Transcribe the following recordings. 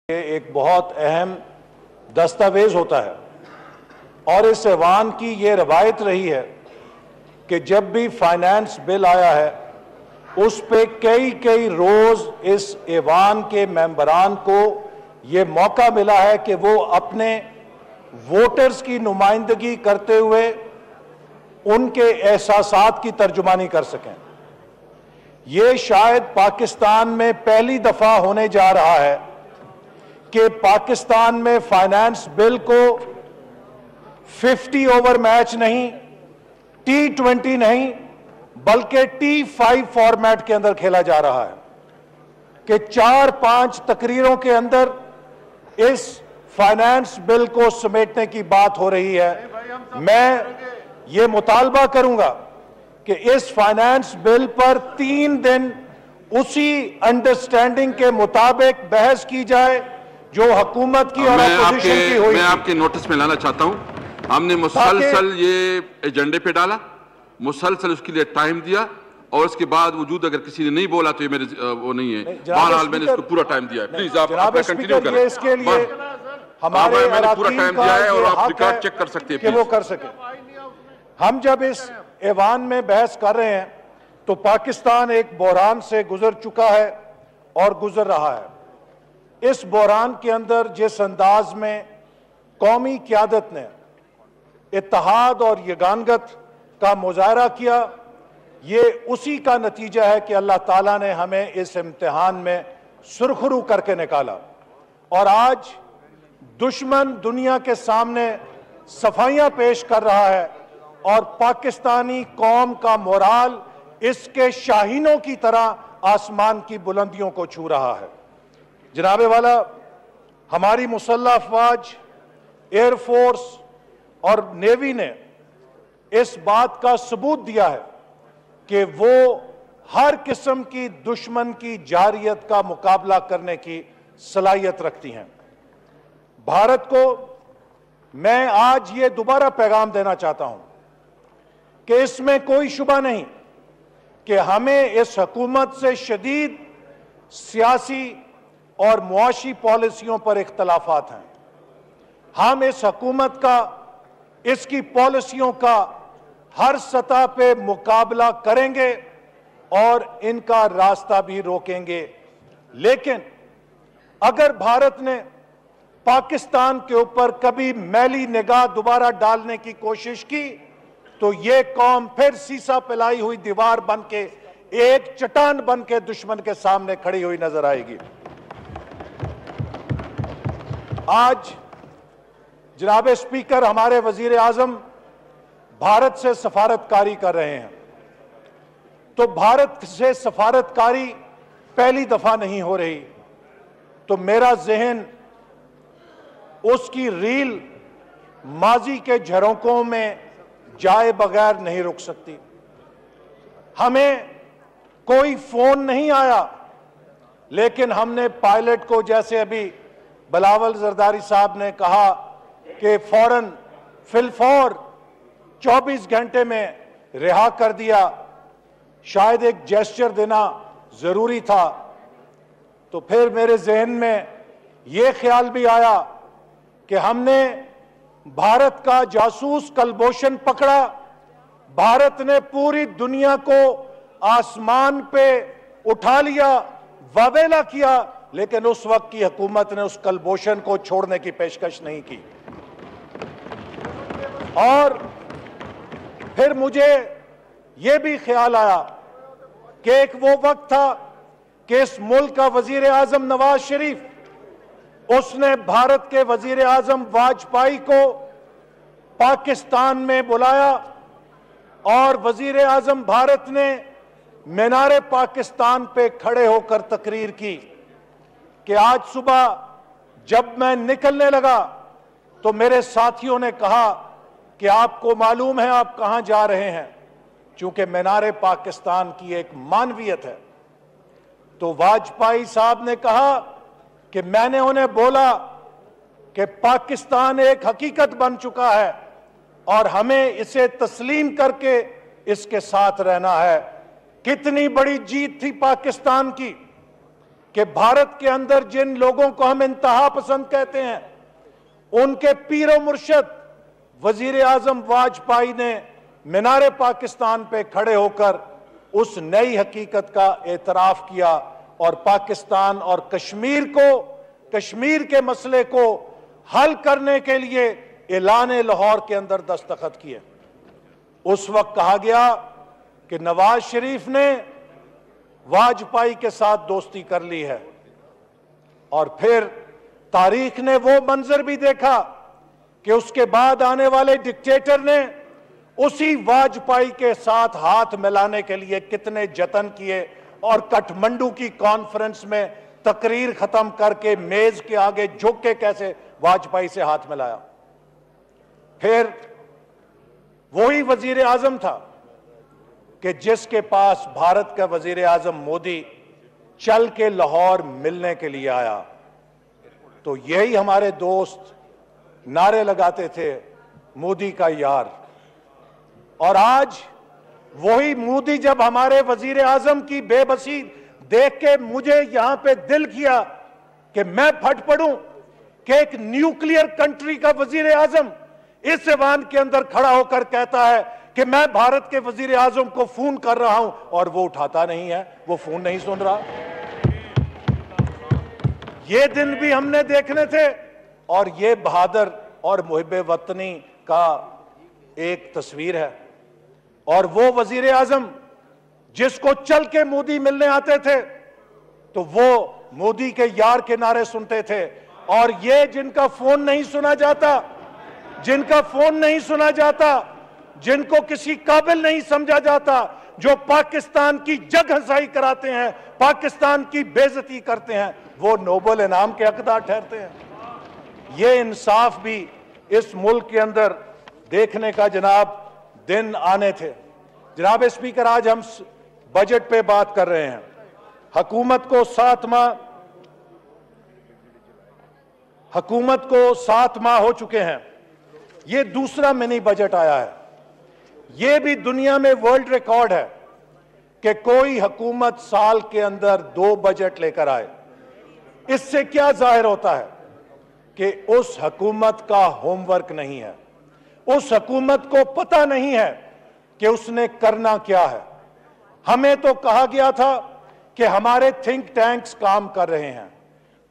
ये एक बहुत अहम दस्तावेज होता है और इस ऐवान की ये रवायत रही है कि जब भी फाइनेंस बिल आया है उस पे कई रोज इस ऐवान के मेंबरान को ये मौका मिला है कि वो अपने वोटर्स की नुमाइंदगी करते हुए उनके एहसासात की तर्जुमानी कर सकें। ये शायद पाकिस्तान में पहली दफा होने जा रहा है कि पाकिस्तान में फाइनेंस बिल को 50 ओवर मैच नहीं, T20 नहीं, बल्कि T5 फॉर्मेट के अंदर खेला जा रहा है कि 4-5 तकरीरों के अंदर इस फाइनेंस बिल को समेटने की बात हो रही है। मैं ये मुतालबा करूंगा कि इस फाइनेंस बिल पर 3 दिन उसी अंडरस्टैंडिंग के मुताबिक बहस की जाए जो हुकूमत की और अपोजिशन की हुई। मैं आपके नोटिस में लाना चाहता हूं, हमने मुसलसल ये एजेंडे पे डाला, मुसलसल उसके लिए टाइम दिया और उसके बाद वजूद अगर किसी ने नहीं बोला तो ये मेरे वो नहीं है। बहरहाल मैंने इसको पूरा टाइम दिया है। प्लीज आप कंटिन्यू करें। इसके लिए हमारे मैंने पूरा टाइम दिया है और आप रिकॉर्ड चेक कर सकते हैं कि वो कर सके। हम जब इस ऐवान में बहस कर रहे हैं तो पाकिस्तान एक बहरान से गुजर चुका है और गुजर रहा है। इस बहरान के अंदर जिस अंदाज में कौमी क़यादत ने इत्तेहाद और यगानगत का मुजाहरा किया, ये उसी का नतीजा है कि अल्लाह ताला ने हमें इस इम्तिहान में सुरखरू करके निकाला और आज दुश्मन दुनिया के सामने सफाइयां पेश कर रहा है और पाकिस्तानी कौम का मोराल इसके शाहीनों की तरह आसमान की बुलंदियों को छू रहा है। जनाबे वाला, हमारी मुसल्लह अफवाज, एयरफोर्स और नेवी ने इस बात का सबूत दिया है कि वो हर किस्म की दुश्मन की जारियत का मुकाबला करने की सलाहियत रखती हैं। भारत को मैं आज ये दोबारा पैगाम देना चाहता हूं कि इसमें कोई शुबा नहीं कि हमें इस हुकूमत से शदीद सियासी और मुआशी पॉलिसियों पर इख्तलाफात हैं। हम इस हुकूमत का, इसकी पॉलिसियों का हर सतह पे मुकाबला करेंगे और इनका रास्ता भी रोकेंगे, लेकिन अगर भारत ने पाकिस्तान के ऊपर कभी मैली निगाह दोबारा डालने की कोशिश की तो ये कौम फिर सीसा पिलाई हुई दीवार बन के, एक चट्टान बन के दुश्मन के सामने खड़ी हुई नजर आएगी। आज जनाब स्पीकर, हमारे वजीर आजम भारत से सफारतकारी कर रहे हैं, तो भारत से सफारतकारी पहली दफा नहीं हो रही, तो मेरा जहन उसकी रील माजी के झरोकों में जाए बगैर नहीं रुक सकती। हमें कोई फोन नहीं आया, लेकिन हमने पायलट को, जैसे अभी बिलावल जरदारी साहब ने कहा कि फौरन फिलफौर 24 घंटे में रिहा कर दिया, शायद एक जेस्चर देना जरूरी था। तो फिर मेरे जहन में यह ख्याल भी आया कि हमने भारत का जासूस कलभूषण पकड़ा, भारत ने पूरी दुनिया को आसमान पे उठा लिया, वावेला किया, लेकिन उस वक्त की हुकूमत ने उस कलभूषण को छोड़ने की पेशकश नहीं की। और फिर मुझे यह भी ख्याल आया कि एक वो वक्त था कि इस मुल्क का वजीर आजम नवाज शरीफ, उसने भारत के वजीर आजम वाजपेयी को पाकिस्तान में बुलाया और वजीर आजम भारत ने मीनारे पाकिस्तान पे खड़े होकर तकरीर की कि आज सुबह जब मैं निकलने लगा तो मेरे साथियों ने कहा कि आपको मालूम है आप कहां जा रहे हैं, चूंकि मीनारे पाकिस्तान की एक मानवियत है। तो वाजपेयी साहब ने कहा कि मैंने उन्हें बोला कि पाकिस्तान एक हकीकत बन चुका है और हमें इसे तस्लीम करके इसके साथ रहना है। कितनी बड़ी जीत थी पाकिस्तान की कि भारत के अंदर जिन लोगों को हम इंतहा पसंद कहते हैं, उनके पीरो मुर्शद वजीर आजम वाजपेयी ने मीनारे पाकिस्तान पे खड़े होकर उस नई हकीकत का एतराफ किया और पाकिस्तान और कश्मीर के मसले को हल करने के लिए ऐलान लाहौर के अंदर दस्तखत किए। उस वक्त कहा गया कि नवाज शरीफ ने वाजपेयी के साथ दोस्ती कर ली है, और फिर तारीख ने वो मंजर भी देखा कि उसके बाद आने वाले डिक्टेटर ने उसी वाजपेयी के साथ हाथ मिलाने के लिए कितने जतन किए और काठमांडू की कॉन्फ्रेंस में तकरीर खत्म करके मेज के आगे झुक के कैसे वाजपेयी से हाथ मिलाया। फिर वही वजीर आजम था कि जिसके पास भारत का वजीर आजम मोदी चल के लाहौर मिलने के लिए आया, तो यही हमारे दोस्त नारे लगाते थे, मोदी का यार। और आज वही मोदी जब हमारे वजीर आजम की बेबसी देख के मुझे यहां पे दिल किया कि मैं फट पड़ूं कि एक न्यूक्लियर कंट्री का वजीर आजम इस ऐवान के अंदर खड़ा होकर कहता है कि मैं भारत के वजीर आजम को फोन कर रहा हूं, और वो उठाता नहीं है, वो फोन नहीं सुन रहा। ये दिन भी हमने देखने थे, और ये बहादुर और मुहिब्बे वतनी का एक तस्वीर है। और वो वजीर आजम जिसको चल के मोदी मिलने आते थे तो वो मोदी के यार के नारे सुनते थे, और ये जिनका फोन नहीं सुना जाता, जिनको किसी काबिल नहीं समझा जाता, जो पाकिस्तान की जग हंसाई कराते हैं, पाकिस्तान की बेइज्जती करते हैं, वो नोबेल इनाम के हकदार ठहरते हैं। ये इंसाफ भी इस मुल्क के अंदर देखने का जनाब दिन आने थे। जनाब स्पीकर, आज हम बजट पे बात कर रहे हैं। हुकूमत को 7 माह हो चुके हैं। ये दूसरा मिनी बजट आया है। ये भी दुनिया में वर्ल्ड रिकॉर्ड है कि कोई हुकूमत साल के अंदर 2 बजट लेकर आए। इससे क्या जाहिर होता है कि उस हुकूमत का होमवर्क नहीं है, उस हुकूमत को पता नहीं है कि उसने करना क्या है। हमें तो कहा गया था कि हमारे थिंक टैंक्स काम कर रहे हैं।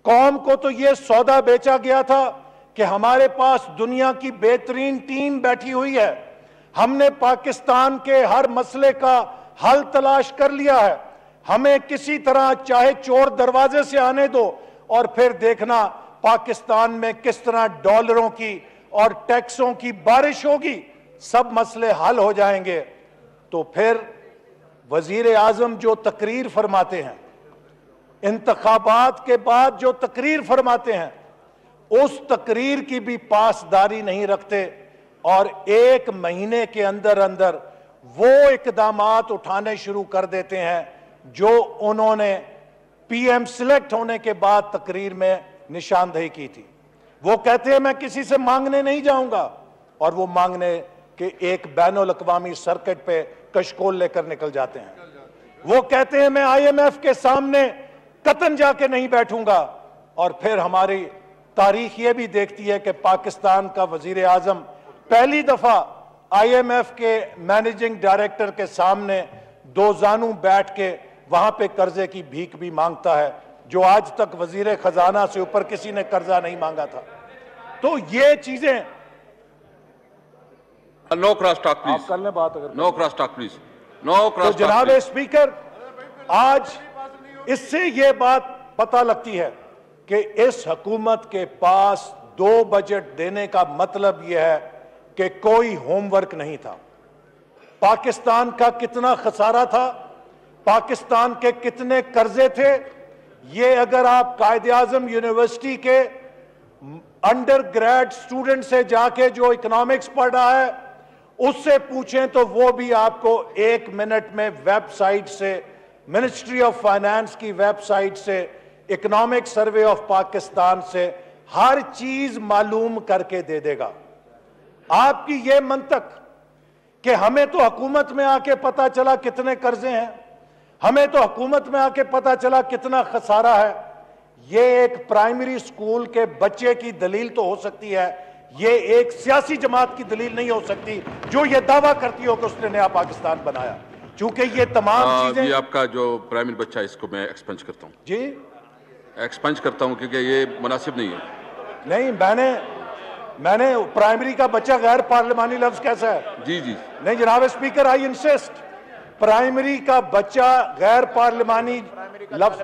कौम को तो यह सौदा बेचा गया था कि हमारे पास दुनिया की बेहतरीन टीम बैठी हुई है, हमने पाकिस्तान के हर मसले का हल तलाश कर लिया है, हमें किसी तरह चाहे चोर दरवाजे से आने दो, और फिर देखना पाकिस्तान में किस तरह डॉलरों की और टैक्सों की बारिश होगी, सब मसले हल हो जाएंगे। तो फिर वजीर आजम जो तकरीर फरमाते हैं, इंतखाबात के बाद जो तकरीर फरमाते हैं, उस तकरीर की भी पासदारी नहीं रखते, और 1 महीने के अंदर अंदर वो इकदामात उठाने शुरू कर देते हैं जो उन्होंने पीएम सिलेक्ट होने के बाद तकरीर में निशानदेही की थी। वो कहते हैं मैं किसी से मांगने नहीं जाऊंगा, और वो मांगने के एक बैनुल अक़वामी सर्किट पे कशकोल लेकर निकल जाते हैं। वो कहते हैं मैं IMF के सामने कतन जाके नहीं बैठूंगा, और फिर हमारी तारीख ये भी देखती है कि पाकिस्तान का वजीर आजम पहली दफा IMF के मैनेजिंग डायरेक्टर के सामने 2 जानू बैठ के वहां पे कर्जे की भीख भी मांगता है, जो आज तक वजीर खजाना से ऊपर किसी ने कर्जा नहीं मांगा था। तो ये चीजें नो क्रॉस टॉक प्लीज। आप कर लें बात, अगर no cross talk please, no cross तो जनाब स्पीकर, आज इससे ये बात पता लगती है कि इस हुकूमत के पास 2 बजट देने का मतलब यह है कि कोई होमवर्क नहीं था। पाकिस्तान का कितना खसारा था, पाकिस्तान के कितने कर्जे थे, ये अगर आप कायदे आजम यूनिवर्सिटी के अंडर ग्रेड स्टूडेंट से जाके जो इकोनॉमिक्स पढ़ रहा है उससे पूछें तो वो भी आपको 1 मिनट में वेबसाइट से, मिनिस्ट्री ऑफ फाइनेंस की वेबसाइट से, इकोनॉमिक सर्वे ऑफ पाकिस्तान से हर चीज मालूम करके दे देगा। आपकी ये मंतक कि हमें तो हुकूमत में आके पता चला कितने कर्जे हैं, हमें तो हुकूमत में आके पता चला कितना खसारा है। ये एक प्राइमरी स्कूल के बच्चे की दलील तो हो सकती है, ये एक सियासी जमात की दलील नहीं हो सकती जो ये दावा करती हो कि उसने नया पाकिस्तान बनाया, क्योंकि ये तमाम चीजें। ये आपका जो प्राइमरी बच्चा है इसको मैं एक्सपंज करता हूँ जी, एक्सपंज करता हूँ क्योंकि ये मुनासिब नहीं है। नहीं, मैंने प्राइमरी का बच्चा गैर पार्लिमानी लफ्ज कैसा है? जी जी नहीं जनाब स्पीकर, आई इंसिस्ट, प्राइमरी का बच्चा गैर पार्लिमानी लफ्ज।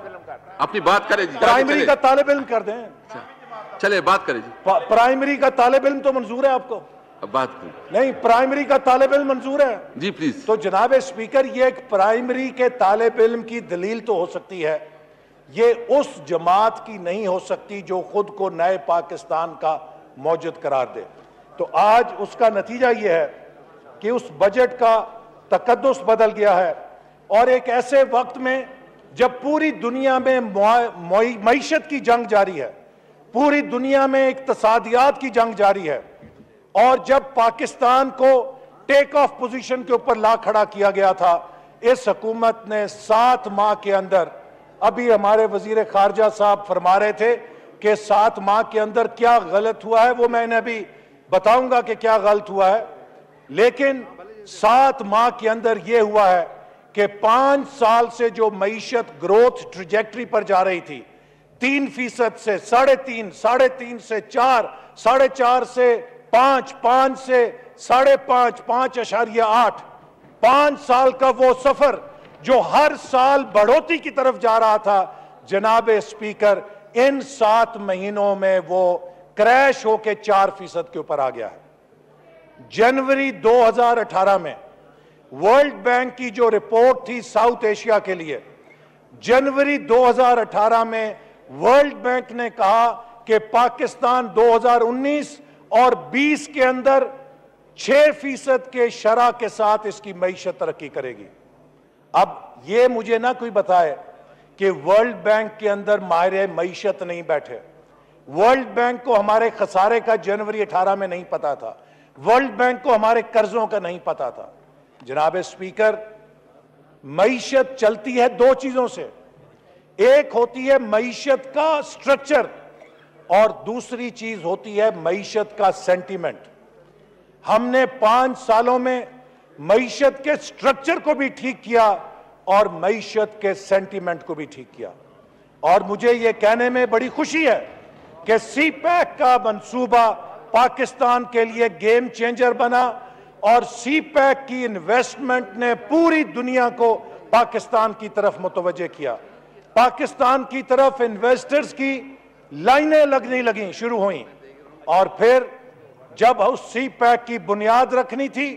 अपनी बात करें जी, प्राइमरी का तालिब इल्म कर दें, चले बात करें जी। प्राइमरी का तालिब इल्म तो मंजूर है आपको? अब बात करें। नहीं, प्राइमरी का तालिब इल्म मंजूर है जी प्लीज। तो जनाब स्पीकर, ये एक प्राइमरी के तालिब इल्म की दलील तो हो सकती है, ये उस जमात की नहीं हो सकती जो खुद को नए पाकिस्तान का मौजूद करार दे। तो आज उसका नतीजा यह है कि उस बजट का तकद्दुस बदल गया है, और एक ऐसे वक्त में जब पूरी दुनिया में मईशत की जंग जारी है, पूरी दुनिया में इक्तसादियात की जंग जारी है, और जब पाकिस्तान को टेक ऑफ पोजीशन के ऊपर ला खड़ा किया गया था, इस हुकूमत ने 7 माह के अंदर, अभी हमारे वजीर खारजा साहब फरमा रहे थे कि 7 माह के अंदर क्या गलत हुआ है, वो मैंने अभी बताऊंगा कि क्या गलत हुआ है, लेकिन 7 माह के अंदर यह हुआ है कि 5 साल से जो मईशत ग्रोथ ट्रैजेक्टरी पर जा रही थी, 3% से 3.5, 3.5 से 4, 4.5 से 5, 5 से 5.5, 5.8, 5 साल का वो सफर जो हर साल बढ़ोतरी की तरफ जा रहा था, जनाब स्पीकर, इन 7 महीनों में वो क्रैश होकर 4% के ऊपर आ गया है। जनवरी 2018 में वर्ल्ड बैंक की जो रिपोर्ट थी साउथ एशिया के लिए, जनवरी 2018 में वर्ल्ड बैंक ने कहा कि पाकिस्तान 2019 और 20 के अंदर 6% के शरह के साथ इसकी मईशत तरक्की करेगी। अब यह मुझे ना कोई बताए कि वर्ल्ड बैंक के अंदर माहिर मईशत नहीं बैठे। वर्ल्ड बैंक को हमारे खसारे का जनवरी 18 में नहीं पता था, वर्ल्ड बैंक को हमारे कर्जों का नहीं पता था। जनाब स्पीकर, मईशत चलती है 2 चीजों से, एक होती है मईशत का स्ट्रक्चर और दूसरी चीज होती है मईशत का सेंटीमेंट। हमने 5 सालों में मईशत के स्ट्रक्चर को भी ठीक किया और मईशत के सेंटीमेंट को भी ठीक किया, और मुझे यह कहने में बड़ी खुशी है कि सीपैक का मंसूबा पाकिस्तान के लिए गेम चेंजर बना, और सीपैक की इन्वेस्टमेंट ने पूरी दुनिया को पाकिस्तान की तरफ मुतवज्जे किया। पाकिस्तान की तरफ इन्वेस्टर्स की लाइनें लगने लगी, शुरू हुई, और फिर जब उस सीपैक की बुनियाद रखनी थी,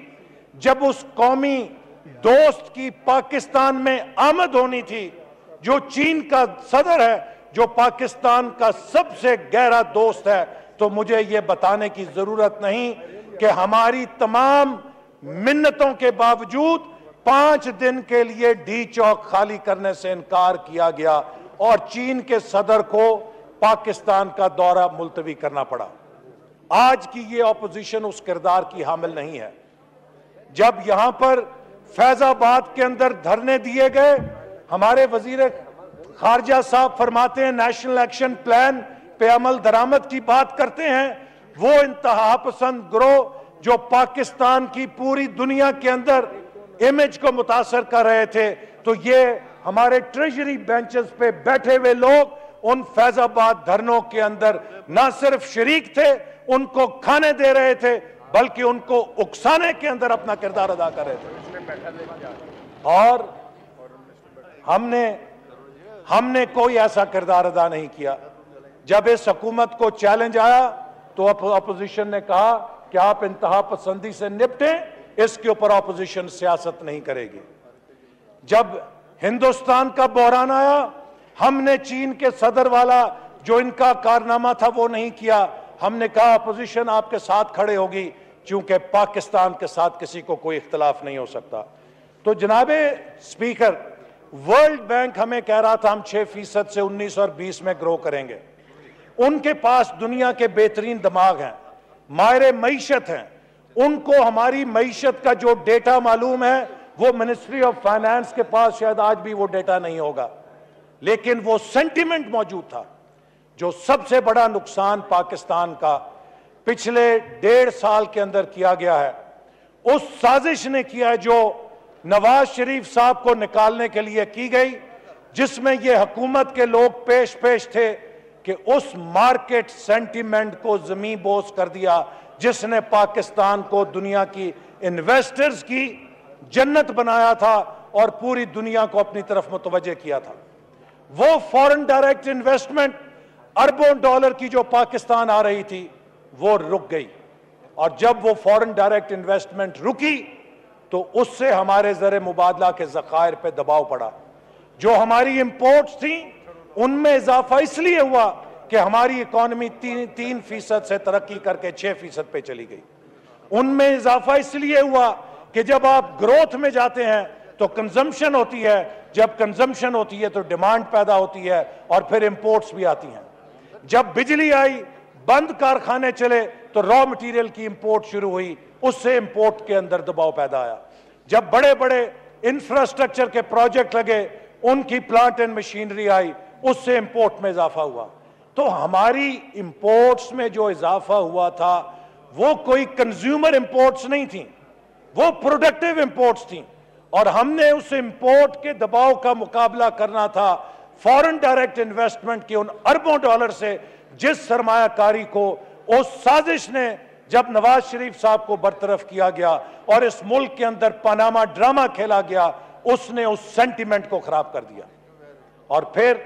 जब उस कौमी दोस्त की पाकिस्तान में आमद होनी थी, जो चीन का सदर है, जो पाकिस्तान का सबसे गहरा दोस्त है, तो मुझे यह बताने की जरूरत नहीं कि हमारी तमाम मिन्नतों के बावजूद 5 दिन के लिए डी चौक खाली करने से इनकार किया गया और चीन के सदर को पाकिस्तान का दौरा मुलतवी करना पड़ा। आज की ये ऑपोजिशन उस किरदार की हामिल नहीं है। जब यहां पर फैजाबाद के अंदर धरने दिए गए, हमारे वजीर खारजा साहब फरमाते हैं नेशनल एक्शन प्लान पे अमल दरामद की बात करते हैं, वो इंतहा पसंद ग्रोह जो पाकिस्तान की पूरी दुनिया के अंदर इमेज को मुतासर कर रहे थे, तो ये हमारे ट्रेजरी बेंचेस पे बैठे हुए लोग उन फैजाबाद धरनों के अंदर ना सिर्फ शरीक थे, उनको खाने दे रहे थे, बल्कि उनको उकसाने के अंदर अपना किरदार अदा कर रहे थे। और हमने कोई ऐसा किरदार अदा नहीं किया। जब इस हुकूमत को चैलेंज आया तो अपोजिशन ने कहा कि आप इंतहा पसंदी से निपटें, इसके ऊपर अपोजिशन सियासत नहीं करेगी। जब हिंदुस्तान का बहरान आया, हमने चीन के सदर वाला जो इनका कारनामा था वो नहीं किया। हमने कहा अपोजिशन आपके साथ खड़े होगी, क्योंकि पाकिस्तान के साथ किसी को कोई इख्तलाफ नहीं हो सकता। तो जनाबे स्पीकर, वर्ल्ड बैंक हमें कह रहा था हम 6% से 19 और 20 में ग्रो करेंगे। उनके पास दुनिया के बेहतरीन दिमाग हैं, माहिर मईशत हैं, उनको हमारी मईशत का जो डेटा मालूम है वो मिनिस्ट्री ऑफ फाइनेंस के पास शायद आज भी वो डेटा नहीं होगा, लेकिन वो सेंटिमेंट मौजूद था। जो सबसे बड़ा नुकसान पाकिस्तान का पिछले 1.5 साल के अंदर किया गया है, उस साजिश ने किया है जो नवाज शरीफ साहब को निकालने के लिए की गई, जिसमें ये हुकूमत के लोग पेश थे कि उस मार्केट सेंटिमेंट को ज़मीन बोस कर दिया जिसने पाकिस्तान को दुनिया की इन्वेस्टर्स की जन्नत बनाया था और पूरी दुनिया को अपनी तरफ मुतवज्जे किया था। वो फॉरेन डायरेक्ट इन्वेस्टमेंट अरबों डॉलर की जो पाकिस्तान आ रही थी वो रुक गई, और जब वो फॉरेन डायरेक्ट इन्वेस्टमेंट रुकी तो उससे हमारे ज़र मुबादला के ज़खायर पे दबाव पड़ा। जो हमारी इंपोर्ट्स थी उनमें इजाफा इसलिए हुआ कि हमारी इकॉनमी 3% से तरक्की करके 6% पे चली गई। उनमें इजाफा इसलिए हुआ कि जब आप ग्रोथ में जाते हैं तो कंजम्पशन होती है, जब कंजम्पशन होती है तो डिमांड पैदा होती है और फिर इंपोर्ट्स भी आती हैं। जब बिजली आई, बंद कारखाने चले तो रॉ मटेरियल की इंपोर्ट शुरू हुई, उससे इंपोर्ट के अंदर दबाव पैदा आया। जब बड़े बड़े इंफ्रास्ट्रक्चर के प्रोजेक्ट लगे, उनकी प्लांट एंड मशीनरी आई, उससे इंपोर्ट में इजाफा हुआ। तो हमारी इंपोर्ट्स में जो इजाफा हुआ था वो कोई कंज्यूमर इंपोर्ट्स नहीं थी, वो प्रोडक्टिव इंपोर्ट्स थी, और हमने उस इंपोर्ट के दबाव का मुकाबला करना था फॉरेन डायरेक्ट इन्वेस्टमेंट के उन अरबों डॉलर से जिस सरमायाकारी को उस साजिश ने, जब नवाज शरीफ साहब को बरतरफ किया गया और इस मुल्क के अंदर पनामा ड्रामा खेला गया, उसने उस सेंटिमेंट को खराब कर दिया। और फिर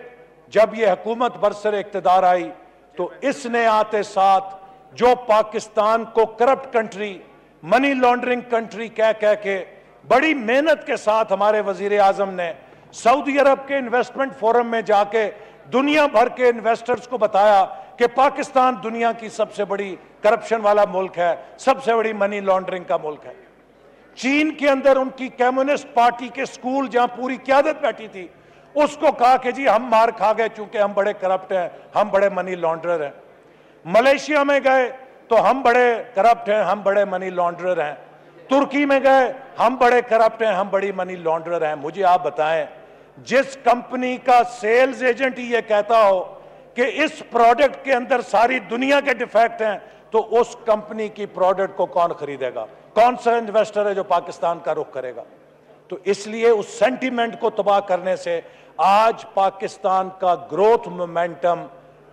जब यह हुकूमत बरसर इख्तिदार आई तो इसने आते साथ जो पाकिस्तान को corrupt country, money laundering country कह के बड़ी मेहनत के साथ हमारे वजीर आजम ने सऊदी अरब के इन्वेस्टमेंट फोरम में जाके दुनिया भर के इन्वेस्टर्स को बताया कि पाकिस्तान दुनिया की सबसे बड़ी करप्शन वाला मुल्क है, सबसे बड़ी मनी लॉन्ड्रिंग का मुल्क है। चीन के अंदर उनकी कम्युनिस्ट पार्टी के स्कूल जहां पूरी क्यादत बैठी थी, उसको कहा कि जी हम मार खा गए चूंकि हम बड़े करप्ट हैं, हम बड़े मनी लॉन्ड्रर हैं। मलेशिया में गए तो हम बड़े करप्ट हैं, हम बड़े मनी लॉन्ड्रर हैं। तुर्की में गए, हम बड़े करप्ट हैं, हम बड़ी मनी लॉन्ड्रर हैं। मुझे आप बताएं, जिस कंपनी का सेल्स एजेंट ही ये कहता हो कि इस प्रोडक्ट के अंदर सारी दुनिया के डिफेक्ट हैं, तो उस कंपनी की प्रोडक्ट को कौन खरीदेगा? कौन सा इन्वेस्टर है जो पाकिस्तान का रुख करेगा? तो इसलिए उस सेंटिमेंट को तबाह करने से आज पाकिस्तान का ग्रोथ मोमेंटम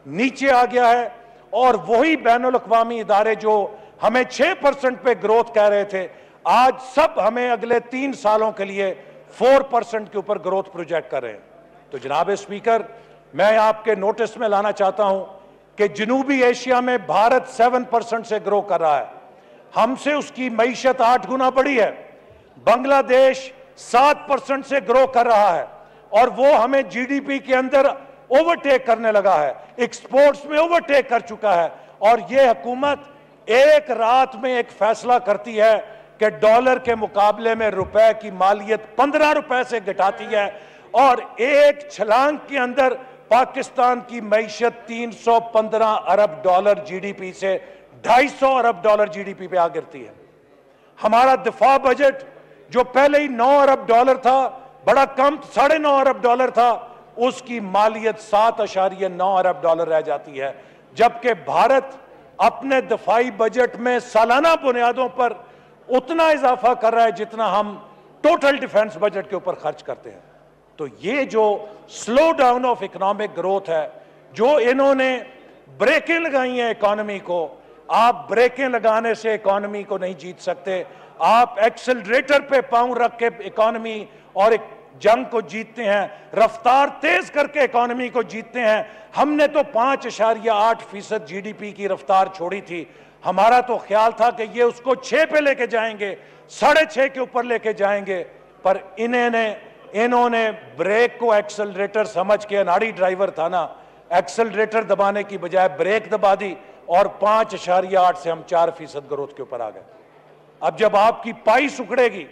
नीचे आ गया है, और वही बैनुल अक़वामी इदारे जो हमें 6% पे ग्रोथ कह रहे थे, आज सब हमें अगले 3 सालों के लिए 4% के ऊपर ग्रोथ प्रोजेक्ट कर रहे हैं। तो जनाब स्पीकर, मैं आपके नोटिस में लाना चाहता हूं कि जनूबी एशिया में भारत 7% से ग्रो कर रहा है, हमसे उसकी मईशत 8 गुना बढ़ी है। बांग्लादेश 7% से ग्रो कर रहा है और वो हमें जीडीपी के अंदर ओवरटेक करने लगा है, एक्सपोर्ट्स में ओवरटेक कर चुका है। और ये हुकूमत एक रात में एक फैसला करती है कि डॉलर के मुकाबले में रुपए की मालियत 15 रुपए से घटाती है, और एक छलांग के अंदर पाकिस्तान की मईशत 315 अरब डॉलर जीडीपी से 250 अरब डॉलर जीडीपी पे आ गिरती है। हमारा दिफा बजट जो पहले ही 9 अरब डॉलर था, बड़ा कम 9.5 अरब डॉलर था, उसकी मालियत 7.9 अरब डॉलर रह जाती है, जबकि भारत अपने दिफाई बजट में सालाना बुनियादों पर उतना इजाफा कर रहा है जितना हम टोटल डिफेंस बजट के ऊपर खर्च करते हैं। तो ये जो slow down of economic growth है, जो इन्होंने ब्रेकें लगाई हैं इकोनॉमी को, आप ब्रेकें लगाने से इकोनॉमी को नहीं जीत सकते। आप एक्सेलरेटर पे पांव रख के इकोनॉमी और एक जंग को जीतते हैं, रफ्तार तेज करके इकोनॉमी को जीतते हैं। हमने तो 5.8% जीडीपी की रफ्तार छोड़ी थी। हमारा तो ख्याल था कि ये उसको 6 पे लेके जाएंगे, 6.5 के ऊपर लेके जाएंगे, पर इन्होंने ब्रेक को एक्सेलरेटर समझ के, अनाड़ी ड्राइवर था ना, एक्सेलरेटर दबाने की बजाय ब्रेक दबा दी और 5.8 से हम 4% ग्रोथ के ऊपर आ गए। अब जब आपकी पाई सुखड़ेगी,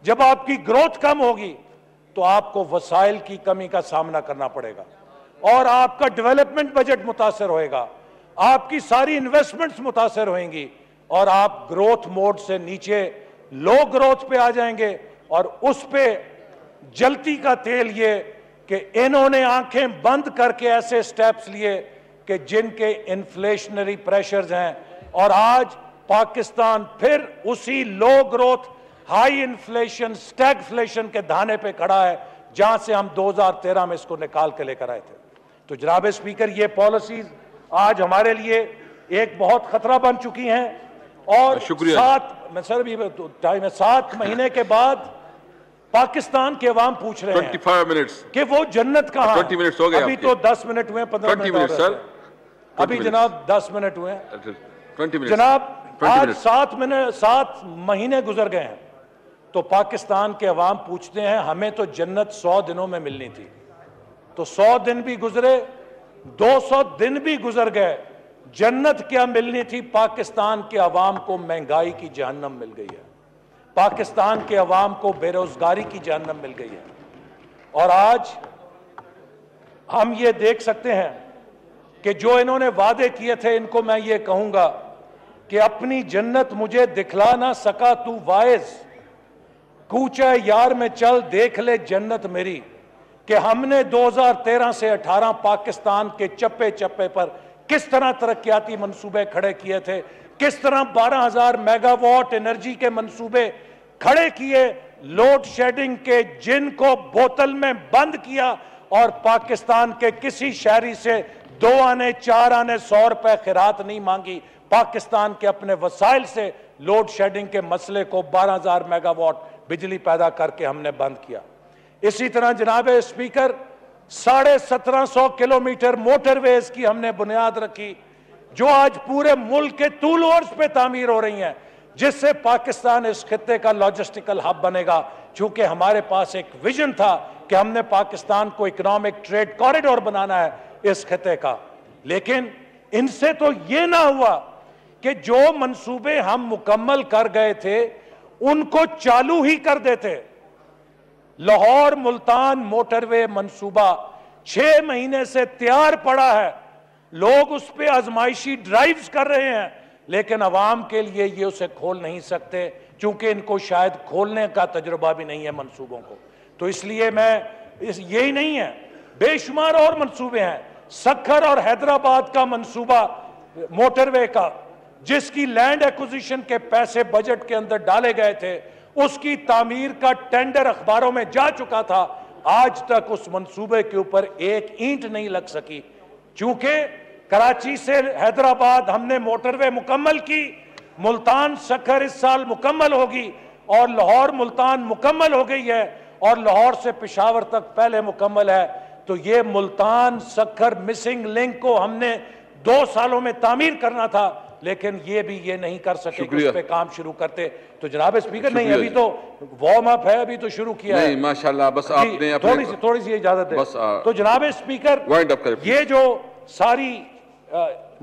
जब आपकी ग्रोथ कम होगी, तो आपको वसाइल की कमी का सामना करना पड़ेगा और आपका डेवलपमेंट बजट मुतासर होएगा, आपकी सारी इन्वेस्टमेंट्स मुतासर होंगी और आप ग्रोथ मोड से नीचे लो ग्रोथ पे आ जाएंगे और उस पे जलती का तेल ये कि इन्होंने आंखें बंद करके ऐसे स्टेप्स लिए कि जिनके इन्फ्लेशनरी प्रेशर्स हैं, और आज पाकिस्तान फिर उसी लो ग्रोथ, हाई इन्फ्लेशन, स्टैगफ्लेशन के धाने पे खड़ा है जहां से हम 2013 में इसको निकाल के लेकर आए थे। तो जनाब स्पीकर, ये पॉलिसीज आज हमारे लिए एक बहुत खतरा बन चुकी हैं। और 7 महीने के बाद पाकिस्तान के अवाम पूछ रहे हैं 25 मिनट्स कि वो जन्नत कहां। 20 मिनट्स हो गए, अभी तो 10 मिनट हुए, 15 मिनट सर, अभी जनाब 10 मिनट हुए। 20 मिनट जनाब आज 7 महीने गुजर गए हैं, तो पाकिस्तान के अवाम पूछते हैं हमें तो जन्नत 100 दिनों में मिलनी थी। तो 100 दिन भी गुजरे, 200 दिन भी गुजर गए, जन्नत क्या मिलनी थी? पाकिस्तान के अवाम को महंगाई की जहन्नम मिल गई है, पाकिस्तान के अवाम को बेरोजगारी की जहन्नम मिल गई है। और आज हम ये देख सकते हैं कि जो इन्होंने वादे किए थे, इनको मैं ये कहूंगा कि अपनी जन्नत मुझे दिखला ना सका तू वाइज, कूचा यार में चल देख ले जन्नत मेरी। कि हमने 2013 से 18 पाकिस्तान के चप्पे चप्पे पर किस तरह तरक्याती मंसूबे खड़े किए थे, किस तरह 12,000 मेगावाट एनर्जी के मंसूबे खड़े किए, लोड शेडिंग के जिनको बोतल में बंद किया, और पाकिस्तान के किसी शहरी से 2 आने 4 आने 100 रुपए खिरात नहीं मांगी। पाकिस्तान के अपने वसाइल से लोड शेडिंग के मसले को 12,000 मेगावाट बिजली पैदा करके हमने बंद किया। इसी तरह जनाब स्पीकर 1750 किलोमीटर मोटरवेज की हमने बुनियाद रखी, जो आज पूरे मुल्क के टूल ओवर्स पे तामीर हो रही हैं, जिससे पाकिस्तान इस खित्ते का लॉजिस्टिकल हब बनेगा। चूंकि हमारे पास एक विजन था कि हमने पाकिस्तान को इकोनॉमिक ट्रेड कॉरिडोर बनाना है इस खित्ते का, लेकिन इनसे तो ये ना हुआ कि जो मंसूबे हम मुकम्मल कर गए थे उनको चालू ही कर देते। लाहौर मुल्तान मोटरवे मंसूबा 6 महीने से तैयार पड़ा है, लोग उस पे आजमाइशी ड्राइव्स कर रहे हैं, लेकिन अवाम के लिए ये उसे खोल नहीं सकते, क्योंकि इनको शायद खोलने का तजुर्बा भी नहीं है मंसूबों को। तो इसलिए यही नहीं है, बेशुमार और मंसूबे हैं। सक्खर और हैदराबाद का मंसूबा मोटरवे का, जिसकी लैंड एक्विजिशन के पैसे बजट के अंदर डाले गए थे, उसकी तामीर का टेंडर अखबारों में जा चुका था, आज तक उस मंसूबे के ऊपर एक ईंट नहीं लग सकी। चूंकि कराची से हैदराबाद हमने मोटरवे मुकम्मल की, मुल्तान सक्खर इस साल मुकम्मल होगी, और लाहौर मुल्तान मुकम्मल हो गई है, और लाहौर से पेशावर तक पहले मुकम्मल है। तो ये मुल्तान सक्खर मिसिंग लिंक को हमने 2 सालों में तामीर करना था, लेकिन ये भी ये नहीं कर सके कि उस पे काम शुरू करते। तो जनाब स्पीकर, नहीं अभी तो वार्म अप है, अभी तो शुरू किया है। माशाल्लाह, बस आपने थोड़ी सी इजाजत है। तो जनाब स्पीकर, ये जो सारी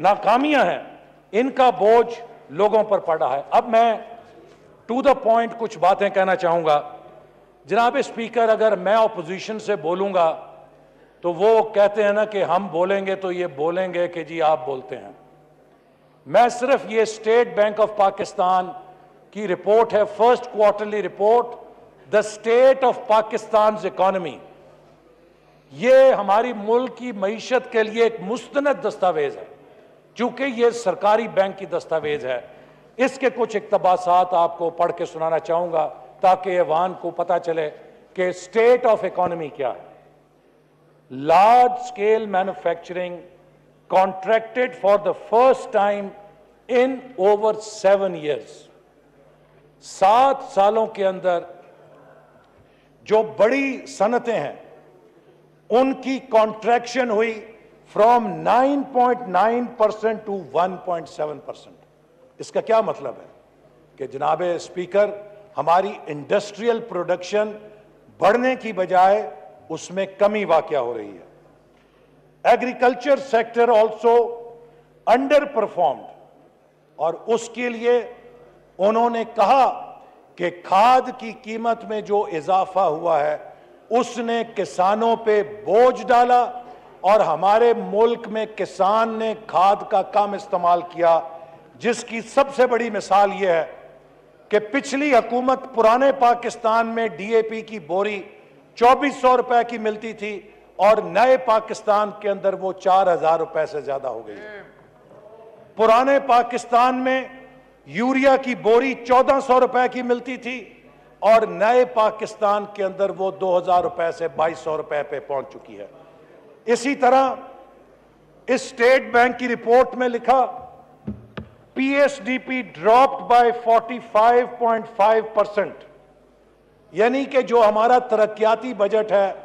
नाकामियां हैं, इनका बोझ लोगों पर पड़ा है। अब मैं टू द पॉइंट कुछ बातें कहना चाहूंगा। जनाब स्पीकर, अगर मैं ऑपोजिशन से बोलूंगा तो वो कहते हैं ना कि हम बोलेंगे तो ये बोलेंगे कि जी आप बोलते हैं। मैं सिर्फ ये स्टेट बैंक ऑफ पाकिस्तान की रिपोर्ट है, first quarterly report, the state of Pakistan economy, ये हमारी मुल्क की मईशत के लिए एक मुस्तनद दस्तावेज है, चूंकि ये सरकारी बैंक की दस्तावेज है। इसके कुछ इक्तबासात आपको पढ़ के सुनाना चाहूंगा ताकि ऐवान को पता चले कि स्टेट ऑफ इकोनॉमी क्या है। Large scale manufacturing contracted for the first time in over 7 years. 7 सालों के अंदर जो बड़ी सनतें हैं उनकी कॉन्ट्रैक्शन हुई फ्रॉम 9.9% टू 1.7%। इसका क्या मतलब है कि जनाब स्पीकर, हमारी इंडस्ट्रियल प्रोडक्शन बढ़ने की बजाय उसमें कमी वाक़या हो रही है। Agriculture sector also under performed, और उसके लिए उन्होंने कहा कि खाद की कीमत में जो इजाफा हुआ है उसने किसानों पे बोझ डाला, और हमारे मुल्क में किसान ने खाद का कम इस्तेमाल किया, जिसकी सबसे बड़ी मिसाल यह है कि पिछली हुकूमत पुराने पाकिस्तान में डीएपी की बोरी 2400 रुपए की मिलती थी और नए पाकिस्तान के अंदर वो 4000 रुपए से ज्यादा हो गई। पुराने पाकिस्तान में यूरिया की बोरी 1400 रुपए की मिलती थी और नए पाकिस्तान के अंदर वो 2000 रुपए से 2200 रुपए पे पहुंच चुकी है। इसी तरह इस स्टेट बैंक की रिपोर्ट में लिखा पीएसडीपी ड्रॉप्ड बाय 45.5%, यानी कि जो हमारा तरक्याती बजट है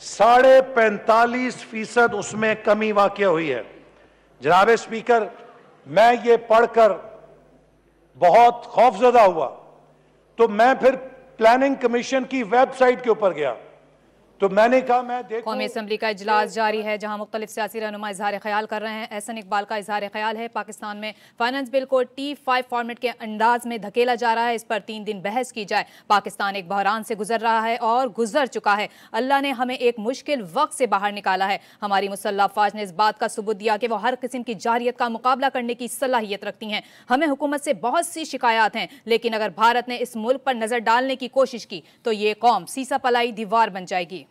45.5% उसमें कमी वाक़या हुई है। जनाब स्पीकर, मैं ये पढ़कर बहुत खौफजदा हुआ, तो मैं फिर प्लानिंग कमीशन की वेबसाइट के ऊपर गया तो मैंने कहा मैं देखूं। कौमी असम्बली का इजलास जारी है जहां मुख्तलिफ सियासी रहनुमा इजहार ख्याल कर रहे हैं। एहसन इकबाल का इजहार ख्याल है पाकिस्तान में फाइनेंस बिल को T5 फॉर्मेट के अंदाज में धकेला जा रहा है, इस पर 3 दिन बहस की जाए। पाकिस्तान एक बहरान से गुजर रहा है और गुजर चुका है। अल्लाह ने हमें एक मुश्किल वक्त से बाहर निकाला है। हमारी मुसल्लह अफवाज ने इस बात का सबूत दिया कि वह हर किस्म की जारियत का मुकाबला करने की सलाहियत रखती हैं। हमें हुकूमत से बहुत सी शिकायत हैं, लेकिन अगर भारत ने इस मुल्क पर नजर डालने की कोशिश की तो ये कौम सीसा पलाई दीवार बन जाएगी।